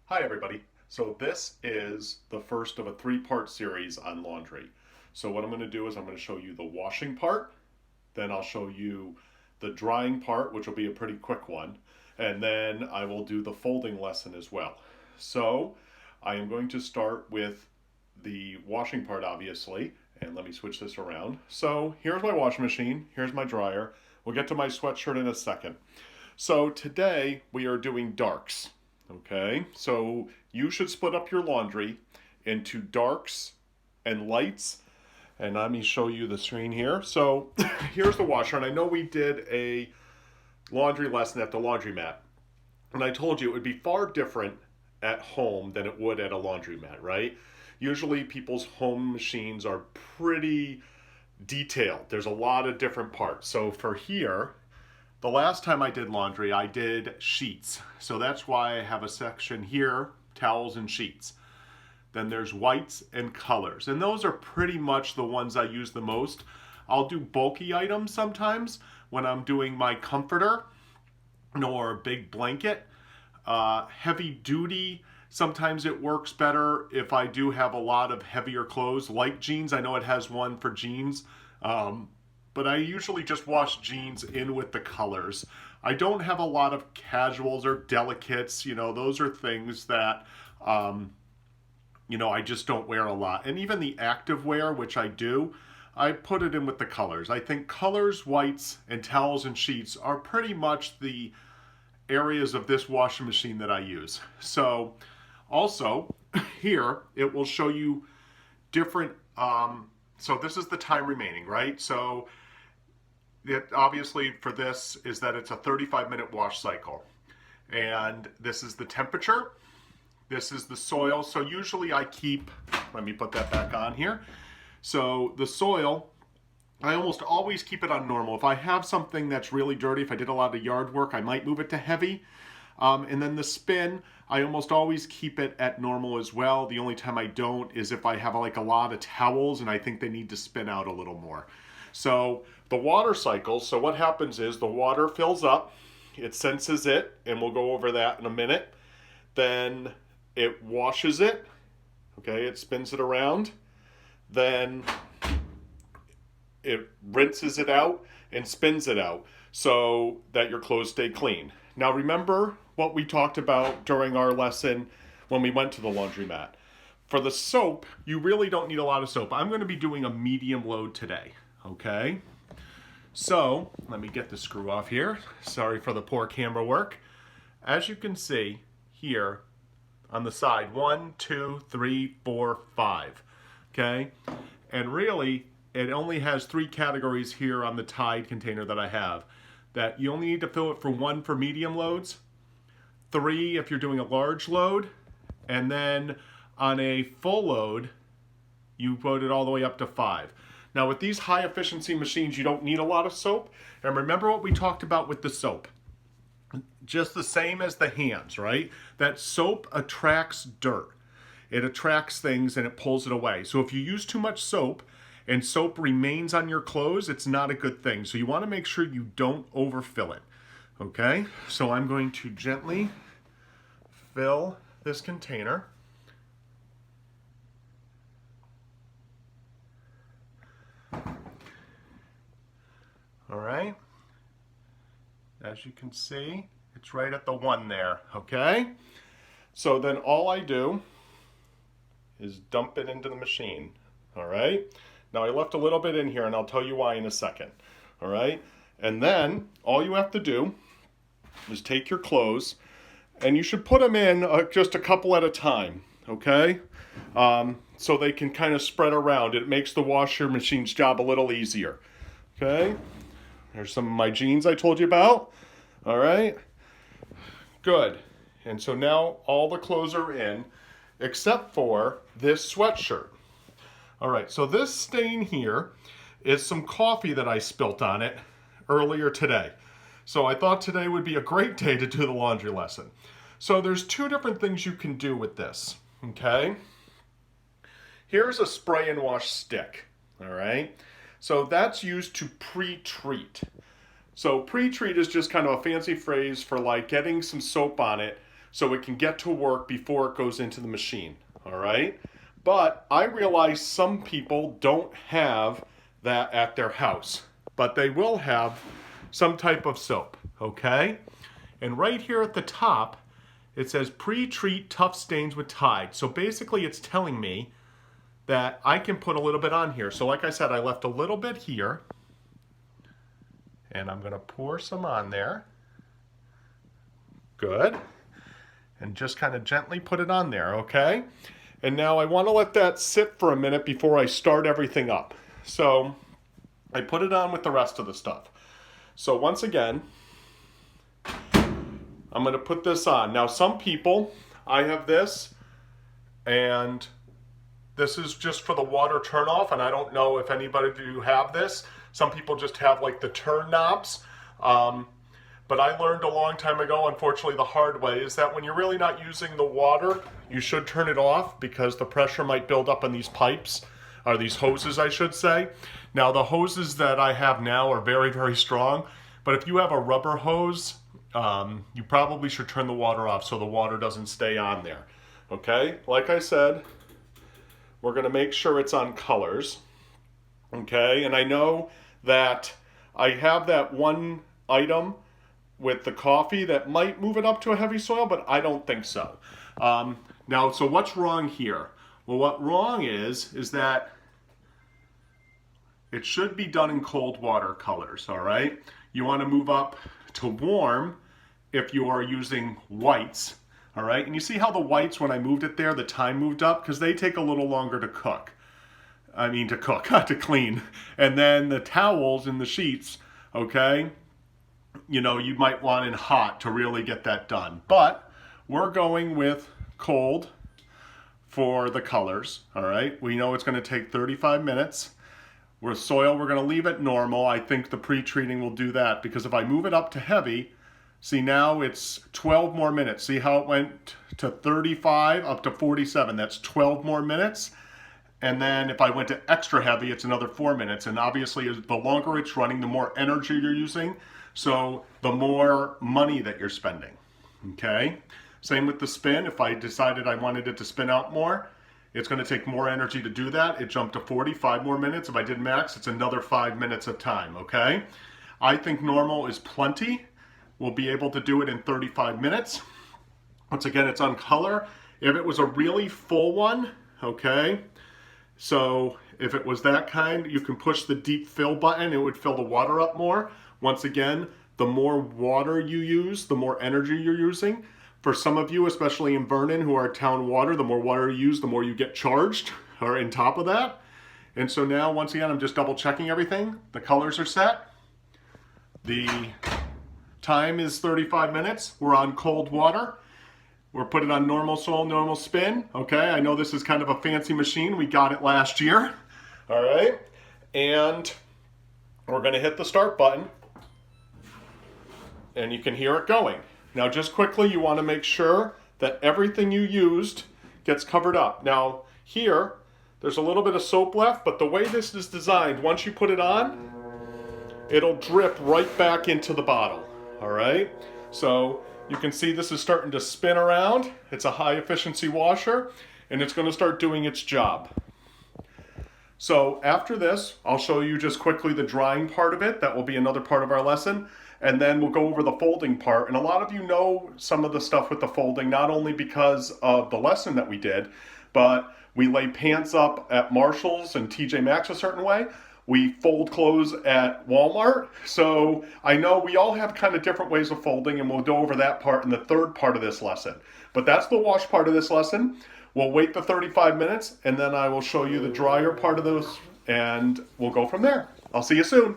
Hi everybody. So this is the first of a three-part series on laundry. So what I'm going to do is I'm going to show you the washing part, then I'll show you the drying part, which will be a pretty quick one, and then I will do the folding lesson as well. So I am going to start with the washing part, obviously, and let me switch this around. So here's my washing machine, here's my dryer. We'll get to my sweatshirt in a second. So today we are doing darks. Okay, so you should split up your laundry into darks and lights. And let me show you the screen here. So here's the washer, and I know we did a laundry lesson at the laundromat. And I told you it would be far different at home than it would at a laundromat, right? Usually people's home machines are pretty detailed. There's a lot of different parts. So for here, the last time I did laundry, I did sheets. So that's why I have a section here, towels and sheets. Then there's whites and colors. And those are pretty much the ones I use the most. I'll do bulky items sometimes when I'm doing my comforter or a big blanket. Heavy duty, sometimes it works better if I do have a lot of heavier clothes, like jeans. I know it has one for jeans. But I usually just wash jeans in with the colors. I don't have a lot of casuals or delicates. Those are things that, I just don't wear a lot. And even the active wear, which I do, I put it in with the colors. I think colors, whites, and towels and sheets are pretty much the areas of this washing machine that I use. So also here, it will show you different, so this is the time remaining, right? So it obviously for this is that it's a 35-minute wash cycle. And this is the temperature. This is the soil. So usually I keep, let me put that back on here. So the soil, I almost always keep it on normal. If I have something that's really dirty, if I did a lot of yard work, I might move it to heavy. And then the spin, I almost always keep it at normal as well. The only time I don't is if I have like a lot of towels and I think they need to spin out a little more. So the water cycle, so what happens is the water fills up, it senses it, and we'll go over that in a minute. Then it washes it, okay, it spins it around. Then it rinses it out and spins it out so that your clothes stay clean. Now remember what we talked about during our lesson when we went to the laundromat. For the soap, you really don't need a lot of soap. I'm going to be doing a medium load today, okay? So, let me get the screw off here. Sorry for the poor camera work. As you can see here on the side, 1, 2, 3, 4, 5, okay? And really, it only has 3 categories here on the Tide container that I have. That you only need to fill it for 1 for medium loads, 3 if you're doing a large load, and then on a full load, you put it all the way up to 5. Now with these high efficiency machines, you don't need a lot of soap. And remember what we talked about with the soap. Just the same as the hands, right? That soap attracts dirt. It attracts things and it pulls it away. So if you use too much soap and soap remains on your clothes, it's not a good thing. So you want to make sure you don't overfill it. Okay? So I'm going to gently fill this container. All right? As you can see, it's right at the 1 there, okay? So then all I do is dump it into the machine, all right? Now I left a little bit in here and I'll tell you why in a second, all right? And then all you have to do is take your clothes and you should put them in just a couple at a time, okay? So they can kind of spread around. It makes the washer machine's job a little easier, okay? There's some of my jeans I told you about, all right? Good. And so now all the clothes are in except for this sweatshirt. All right, so this stain here is some coffee that I spilt on it earlier today. So I thought today would be a great day to do the laundry lesson. So there's 2 different things you can do with this, okay? Here's a spray and wash stick, all right? So that's used to pre-treat. So pre-treat is just kind of a fancy phrase for like getting some soap on it so it can get to work before it goes into the machine, all right? But I realize some people don't have that at their house, but they will have some type of soap, okay? And right here at the top, it says pre-treat tough stains with Tide. So basically it's telling me that I can put a little bit on here. So like I said, I left a little bit here, and I'm gonna pour some on there. Good. And just kind of gently put it on there, okay? And now I want to let that sit for a minute before I start everything up. So I put it on with the rest of the stuff. So once again, I'm going to put this on. Now some people, I have this, and this is just for the water turn off, and I don't know if anybody of you have this. Some people just have like the turn knobs. But I learned a long time ago, unfortunately the hard way, is that when you're really not using the water, you should turn it off because the pressure might build up on these pipes, or these hoses I should say. Now the hoses that I have now are very, very strong, but if you have a rubber hose, you probably should turn the water off so the water doesn't stay on there. Okay, like I said, we're gonna make sure it's on colors. Okay, and I know that I have that one item with the coffee that might move it up to a heavy soil, but I don't think so. Now, so what's wrong here? Well, what wrong is that it should be done in cold water colors, all right? You want to move up to warm if you are using whites, all right? And you see how the whites, when I moved it there, the time moved up? Because they take a little longer to cook. I mean to cook, to clean. And then the towels and the sheets, okay? You know, you might want in hot to really get that done. But we're going with cold for the colors, all right? We know it's going to take 35 minutes. With soil, we're going to leave it normal. I think the pre-treating will do that because if I move it up to heavy, see now it's 12 more minutes. See how it went to 35 up to 47? That's 12 more minutes. And then if I went to extra heavy, it's another 4 minutes. And obviously, the longer it's running, the more energy you're using. So the more money that you're spending, okay? Same with the spin. If I decided I wanted it to spin out more, it's going to take more energy to do that. It jumped to 45 more minutes. If I did max, it's another 5 minutes of time, okay? I think normal is plenty. We'll be able to do it in 35 minutes. Once again, it's on color. If it was a really full one, okay? So if it was that kind, you can push the deep fill button. It would fill the water up more. Once again, the more water you use, the more energy you're using. For some of you, especially in Vernon, who are town water, the more water you use, the more you get charged, or on top of that. And so now, once again, I'm just double checking everything. The colors are set. The time is 35 minutes. We're on cold water. We're putting on normal soil, normal spin. Okay, I know this is kind of a fancy machine. We got it last year. All right, and we're gonna hit the start button. And you can hear it going. Now just quickly, you want to make sure that everything you used gets covered up. Now here, there's a little bit of soap left, but the way this is designed, once you put it on, it'll drip right back into the bottle, all right? So you can see this is starting to spin around. It's a high efficiency washer, and it's going to start doing its job. So after this, I'll show you just quickly the drying part of it. That will be another part of our lesson. And then we'll go over the folding part. And a lot of you know some of the stuff with the folding, not only because of the lesson that we did, but we lay pants up at Marshall's and TJ Maxx a certain way. We fold clothes at Walmart. So I know we all have kind of different ways of folding, and we'll go over that part in the third part of this lesson. But that's the wash part of this lesson. We'll wait the 35 minutes, and then I will show you the dryer part of those, and we'll go from there. I'll see you soon.